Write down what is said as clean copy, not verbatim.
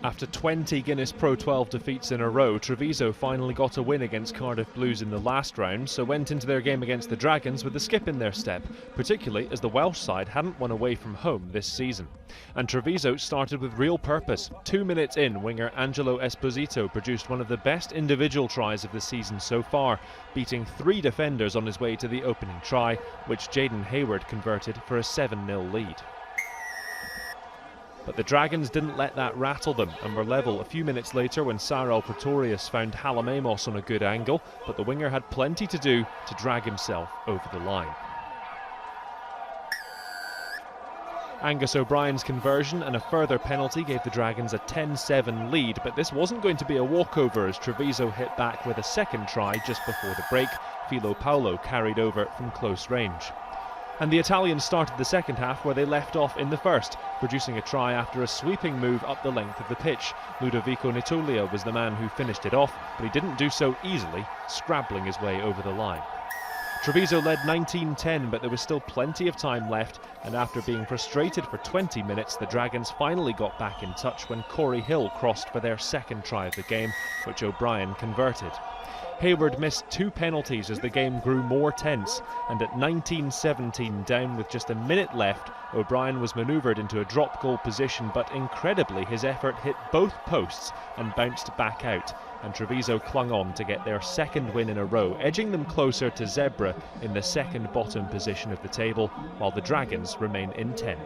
After 20 Guinness Pro12 defeats in a row, Treviso finally got a win against Cardiff Blues in the last round, so went into their game against the Dragons with a skip in their step, particularly as the Welsh side hadn't won away from home this season. And Treviso started with real purpose. 2 minutes in, winger Angelo Esposito produced one of the best individual tries of the season so far, beating 3 defenders on his way to the opening try, which Jaden Hayward converted for a 7-0 lead. But the Dragons didn't let that rattle them and were level a few minutes later when Sarel Pretorius found Hallamemos on a good angle, but the winger had plenty to do to drag himself over the line. Angus O'Brien's conversion and a further penalty gave the Dragons a 10-7 lead, but this wasn't going to be a walkover as Treviso hit back with a second try just before the break. Filo Paulo carried over from close range. And the Italians started the second half where they left off in the first, producing a try after a sweeping move up the length of the pitch. Ludovico Nitulia was the man who finished it off, but he didn't do so easily, scrabbling his way over the line. Treviso led 19-10, but there was still plenty of time left, and after being frustrated for 20 minutes, the Dragons finally got back in touch when Corey Hill crossed for their second try of the game, which O'Brien converted. Hayward missed 2 penalties as the game grew more tense, and at 19-17 down with just a minute left, O'Brien was manoeuvred into a drop goal position, but incredibly his effort hit both posts and bounced back out, and Treviso clung on to get their second win in a row, edging them closer to Zebre in the second bottom position of the table, while the Dragons remain in 10th.